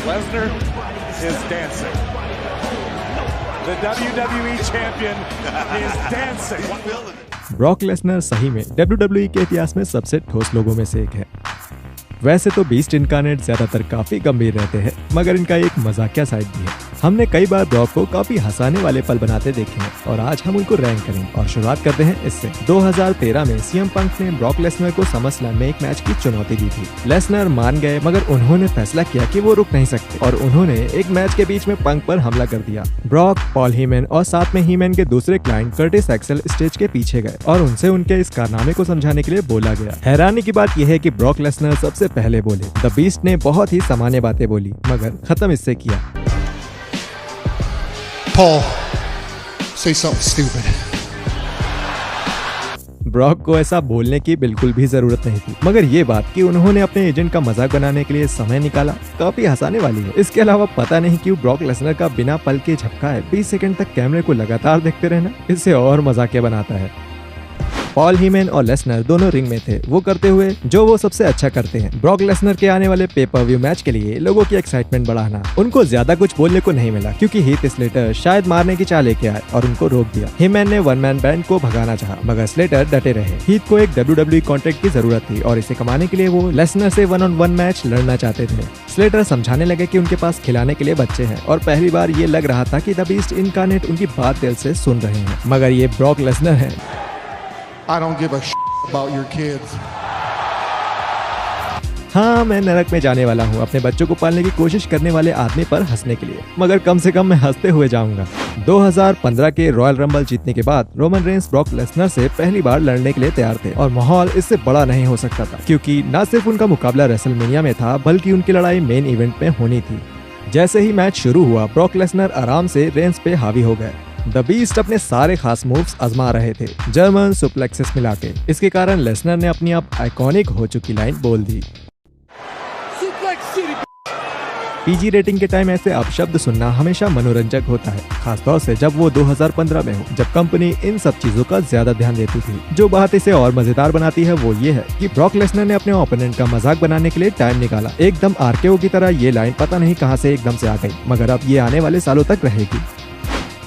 Lesnar is dancing. The WWE champion is dancing. Brock Lesnar सही में WWE के इतिहास में सबसे ठोस लोगों में से एक है। वैसे तो बीस्ट इनकार्नेट ज्यादातर काफी गंभीर रहते हैं, मगर इनका एक मजाकिया साइड भी है। हमने कई बार ब्रॉक को काफी हंसाने वाले पल बनाते देखे हैं और आज हम उनको रैंक करेंगे और शुरुआत करते हैं इससे। 2013 में सीएम पंक ने ब्रॉक लेसनर को समरस्लैम में एक मैच की चुनौती दी थी। लेसनर मान गए, मगर उन्होंने फैसला किया कि वो रुक नहीं सकते और उन्होंने एक मैच के बीच में पंक पर हमला कर दिया। ब्रॉक, पॉल हीमन और साथ में हीमन के दूसरे क्लाइंट कर्टिस एक्सेल स्टेज के पीछे गए और उनसे उनके इस कारनामे को समझाने के लिए बोला गया। हैरानी की बात यह है कि ब्रॉक लेसनर सबसे पहले बोले। द बीस्ट ने बहुत ही सामान्य बातें बोली, मगर खत्म इससे किया। Paul, say something stupid. Brock को ऐसा बोलने की बिल्कुल भी जरूरत नहीं थी, मगर ये बात कि उन्होंने अपने एजेंट का मजाक बनाने के लिए समय निकाला काफी हंसाने वाली है। इसके अलावा पता नहीं क्यों ब्रॉक लेसनर का बिना पल के झपकाए 20 सेकंड तक कैमरे को लगातार देखते रहना इसे और मजाकिया बनाता है। पॉल हीमन और लेसनर दोनों रिंग में थे, वो करते हुए जो वो सबसे अच्छा करते हैं। ब्रॉक लेसनर के आने वाले पे-पर-व्यू मैच के लिए लोगों की एक्साइटमेंट बढ़ाना। उनको ज्यादा कुछ बोलने को नहीं मिला क्योंकि हीथ स्लेटर शायद मारने की चाल लेके आए और उनको रोक दिया। हीमन ने वन मैन बैंड को भगाना चाहा, मगर स्लेटर डटे रहे। हीथ को एक WWE कॉन्ट्रैक्ट की जरूरत थी और इसे कमाने के लिए वो लेसनर से 1-on-1 मैच लड़ना चाहते थे। स्लेटर समझाने लगे कि उनके पास खिलाने के लिए बच्चे हैं और पहली बार ये लग रहा था कि द बीस्ट इनकार्नेट उनकी बात दिल से सुन रहे हैं, मगर ये ब्रॉक लेसनर है। I don't give a shit about your kids. हाँ, मैं नरक में जाने वाला हूँ अपने बच्चों को पालने की कोशिश करने वाले आदमी पर हंसने के लिए, मगर कम से कम मैं हंसते हुए जाऊंगा। 2015 के रॉयल रंबल जीतने के बाद रोमन रेंस ब्रॉक लेसनर से पहली बार लड़ने के लिए तैयार थे और माहौल इससे बड़ा नहीं हो सकता था क्योंकि न सिर्फ उनका मुकाबला रेसलमेनिया में था, बल्कि उनकी लड़ाई मेन इवेंट में होनी थी। जैसे ही मैच शुरू हुआ, ब्रॉक लेसनर आराम से रेंस पे हावी हो गए। द बीस्ट अपने सारे खास मूव्स आजमा रहे थे, जर्मन सुप्लेक्सेस मिला के। इसके कारण लेसनर ने अपनी अब आइकॉनिक हो चुकी लाइन बोल दी। पीजी रेटिंग के टाइम ऐसे अपशब्द सुनना हमेशा मनोरंजक होता है, खासतौर से जब वो 2015 में हो, जब कंपनी इन सब चीजों का ज्यादा ध्यान देती थी। जो बात इसे और मजेदार बनाती है वो ये है कि ब्रॉक लेसनर ने अपने ओपोनेंट का मजाक बनाने के लिए टाइम निकाला। एकदम आरकेओ की तरह ये लाइन पता नहीं कहां से एकदम से आ गई, मगर अब ये आने वाले सालों तक रहेगी।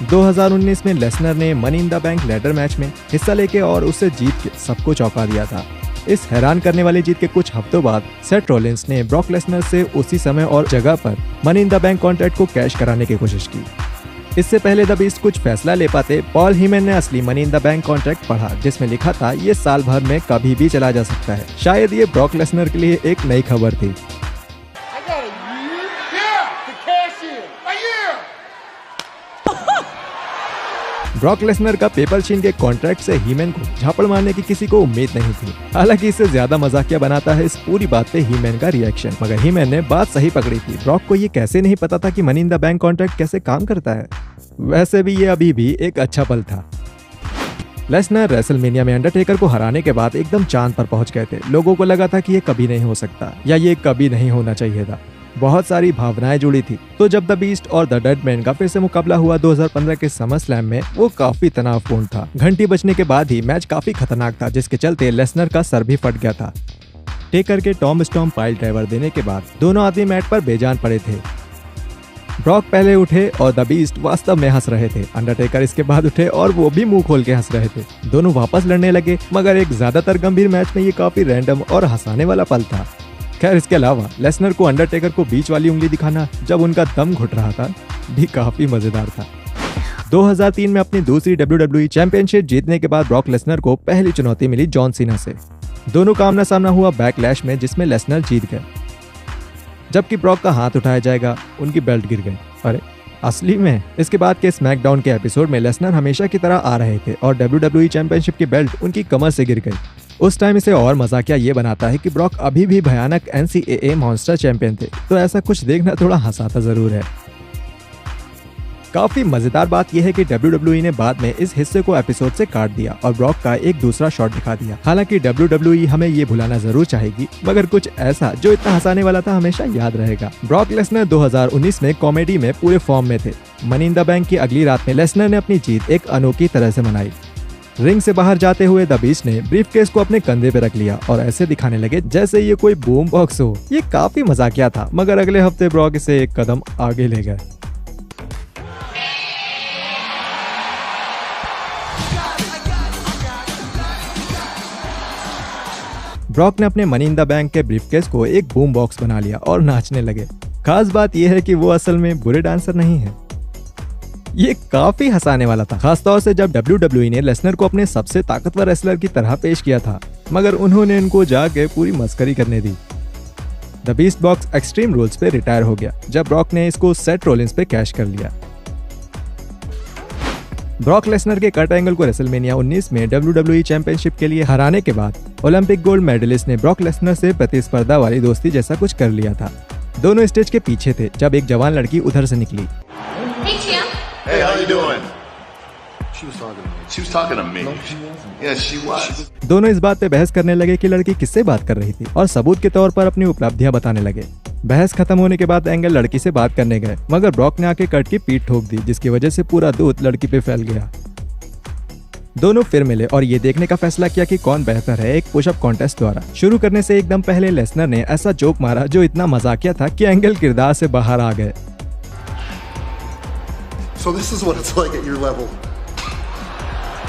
2019 में लेसनर ने money in the bank ladder match में हिस्सा लेके और उसे जीत के सबको चौंका दिया था। इस हैरान करने वाली जीत के कुछ हफ्तों बाद सेथ रॉलिंस ने ब्रॉक लेसनर से उसी समय और जगह पर money in the bank contract को कैश कराने की कोशिश की। इससे पहले द बीस्ट कुछ फैसला ले पाते, पॉल हीमन ने असली money in the bank contract पढ़ा, जिसमें लिखा था ये साल भर में कभी भी चला जा सकता है। शायद ये ब्रॉक लेसनर के लिए एक नई खबर थी। ब्रॉक लेसनर का पेपर छीन के कॉन्ट्रैक्ट से हीमन को झापड़ मारने की किसी को उम्मीद नहीं थी। हालांकि इससे ज्यादा मजाकिया बनाता है इस पूरी बात पे हीमन का रिएक्शन, मगर हीमन ने बात सही पकड़ी थी। ब्रॉक को ये कैसे नहीं पता था कि money in the bank contract कैसे काम करता है। वैसे भी ये अभी भी एक अच्छा पल था। लेसनर रेसलमेनिया में अंडरटेकर को हराने के बाद एकदम चांद पर पहुंच गए थे। लोगों को लगा था कि ये कभी नहीं हो सकता या ये कभी नहीं होना चाहिए था। बहुत सारी भावनाएं जुड़ी थी। तो जब द बीस्ट और द डेड मैन का फिर से मुकाबला हुआ 2015 के समरस्लैम में, वो काफी तनावपूर्ण था। घंटी बजने के बाद ही मैच काफी खतरनाक था, जिसके चलते लेसनर का सर भी फट गया था। टेकर के टॉम स्टॉम पाइल ड्राइवर देने के बाद दोनों आदमी मैट पर बेजान पड़े थे। ब्रॉक पहले उठे और द बीस्ट वास्तव में हंस रहे थे। अंडरटेकर इसके बाद उठे और वो भी मुंह खोल के हंस रहे थे। दोनों वापस लड़ने लगे, मगर एक ज्यादातर गंभीर मैच में ये काफी रैंडम और हंसाने वाला पल था। खैर, इसके अलावा लेसनर को अंडरटेकर को बीच वाली उंगली दिखाना जब उनका दम घुट रहा था भी काफी मजेदार था। 2003 में अपनी दूसरी WWE चैंपियनशिप जीतने के बाद ब्रॉक लेसनर को पहली चुनौती मिली जॉन सीना से। दोनों का आमना सामना हुआ बैकलैश में, जिसमें लेसनर जीत गए। जबकि ब्रॉक का हाथ उठाया जाएगा, उनकी बेल्ट गिर गई। अरे असली में इसके बाद के स्मैकडाउन के एपिसोड में लेसनर हमेशा की तरह आ रहे थे और WWE चैंपियनशिप की बेल्ट उनकी कमर से गिर गई। उस टाइम इसे और मजाकिया ये बनाता है कि ब्रॉक अभी भी भयानक NCAA मॉन्स्टर चैंपियन थे, तो ऐसा कुछ देखना थोड़ा हंसाता जरूर है। काफी मजेदार बात यह है कि WWE ने बाद में इस हिस्से को एपिसोड से काट दिया और ब्रॉक का एक दूसरा शॉट दिखा दिया। हालांकि WWE हमें ये भुलाना जरूर चाहेगी, मगर कुछ ऐसा जो इतना हंसाने वाला था हमेशा याद रहेगा। ब्रॉक लेसनर 2019 में कॉमेडी में पूरे फॉर्म में थे। मनी इन द बैंक की अगली रात में लेसनर ने अपनी जीत एक अनोखी तरह से मनाई। रिंग से बाहर जाते हुए द बीस्ट ने ब्रीफकेस को अपने कंधे पे रख लिया और ऐसे दिखाने लगे जैसे ये कोई बूम बॉक्स हो। ये काफी मजाकिया था, मगर अगले हफ्ते ब्रॉक इसे एक कदम आगे ले गए। ब्रॉक ने अपने मनी इन द बैंक के ब्रीफकेस को एक बूम बॉक्स बना लिया और नाचने लगे। खास बात यह है कि वो असल में बुरे डांसर नहीं है। ये काफी हंसाने वाला था, खासतौर से जब WWE ने लेसनर को अपने सबसे ताकतवर रेसलर की तरह पेश किया था, मगर उन्होंने इनको जाके पूरी मस्करी करने दी। The beast box extreme rules पे रिटायर हो गया जब ब्रॉक ने इसको सेथ रॉलिंस पे कैश कर लिया। ब्रॉक लेसनर के कर्ट एंगल को रेसलमेनिया 19 में WWE चैंपियनशिप के लिए हराने के बाद ओलंपिक गोल्ड मेडलिस्ट ने ब्रॉक लेसनर से प्रतिस्पर्धा वाली दोस्ती जैसा कुछ कर लिया था। दोनों स्टेज के पीछे थे जब एक जवान लड़की उधर से निकली। Hey, how you doing? She was talking to me. Yeah, she was. दोनों इस बात पे बहस करने लगे कि लड़की किससे बात कर रही थी और सबूत के तौर पर अपनी उपलब्धियां बताने लगे। बहस खत्म होने के बाद एंगल लड़की से बात करने गए, मगर ब्रॉक ने आके कर्ट की पीठ ठोक दी, जिसकी वजह से पूरा दूध लड़की पे फैल गया। दोनों फिर मिले और ये देखने का फैसला किया कि कौन बेहतर है एक पुशअप कॉन्टेस्ट द्वारा। शुरू करने से एकदम पहले लेसनर ने ऐसा जोक मारा जो इतना मजाकिया था कि एंगल किरदार से बाहर आ गए। So this is what it's like at your level.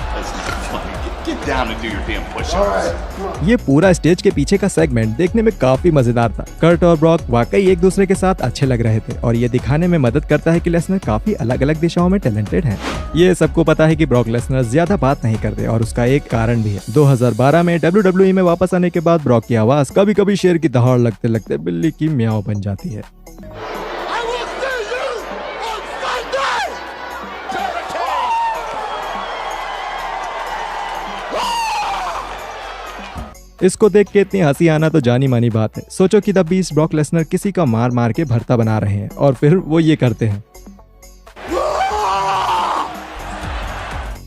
That's not funny. Get down and do your damn push-ups. ये पूरा स्टेज के पीछे का सेगमेंट देखने में काफी मजेदार था। कर्ट और ब्रॉक वाकई एक दूसरे के साथ अच्छे लग रहे थे और ये दिखाने में मदद करता है कि लेसनर काफी अलग अलग दिशाओं में टैलेंटेड हैं। ये सबको पता है कि ब्रॉक लेसनर ज्यादा बात नहीं करते और उसका एक कारण भी है। 2012 में WWE में वापस आने के बाद ब्रॉक की आवाज कभी कभी शेर की दहाड़ लगते लगते बिल्ली की म्याऊं बन जाती है। इसको देख के इतनी हंसी आना तो जानी मानी बात है। सोचो कि द बीस्ट ब्रॉक लेसनर किसी का मार मार के भरता बना रहे हैं और फिर वो ये करते हैं।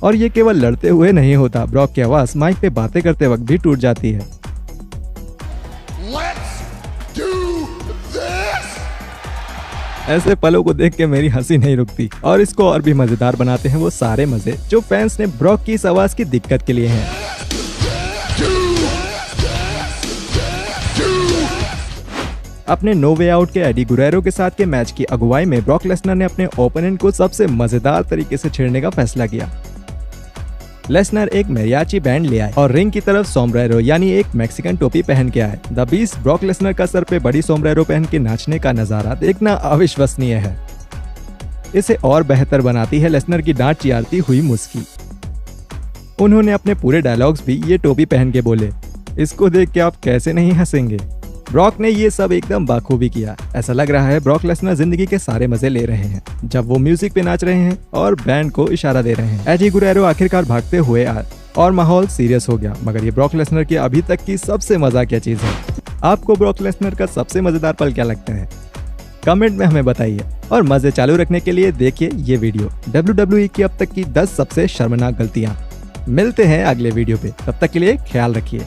और ये केवल लड़ते हुए नहीं होता, ब्रॉक की आवाज माइक पे बातें करते वक्त भी टूट जाती है। ऐसे पलों को देख के मेरी हंसी नहीं रुकती और इसको और भी मजेदार बनाते हैं वो सारे मजे जो फैंस ने ब्रॉक की इस आवाज की दिक्कत के लिए हैं। अपने नो वे आउट के एडी गुरेरो के साथ के मैच की अगुवाई में ब्रॉक लेसनर ने अपने ओपोनेंट को सबसे मजेदार तरीके से छेड़ने का फैसला किया। लेसनर एक मैरियाची बैंड ले आए और रिंग की तरफ सोमब्रेरो यानी एक मैक्सिकन टोपी पहन के आए। द बीस्ट ब्रॉक लेसनर का सर पे बड़ी सोमब्रेरो पहन के नाचने का नजारा देखना अविश्वसनीय है। इसे और बेहतर बनाती है लेसनर की डांट चियारती हुई मुस्की। उन्होंने अपने पूरे डायलॉग्स भी ये टोपी पहन के बोले। इसको देख के आप कैसे नहीं हंसेंगे। ब्रॉक ने ये सब एकदम बाखूबी किया। ऐसा लग रहा है ब्रॉक लेसनर जिंदगी के सारे मजे ले रहे हैं जब वो म्यूजिक पे नाच रहे हैं और बैंड को इशारा दे रहे हैं। एडी गुरेरो आखिरकार भागते हुए आए और माहौल सीरियस हो गया, मगर ये ब्रॉक लेसनर की अभी तक की सबसे मजाकिया चीज है। आपको ब्रॉक लेसनर का सबसे मजेदार पल क्या लगता है? कमेंट में हमें बताइए और मजे चालू रखने के लिए देखिए ये वीडियो WWE की अब तक की 10 सबसे शर्मनाक गलतियां। मिलते हैं अगले वीडियो पे, तब तक के लिए ख्याल रखिए।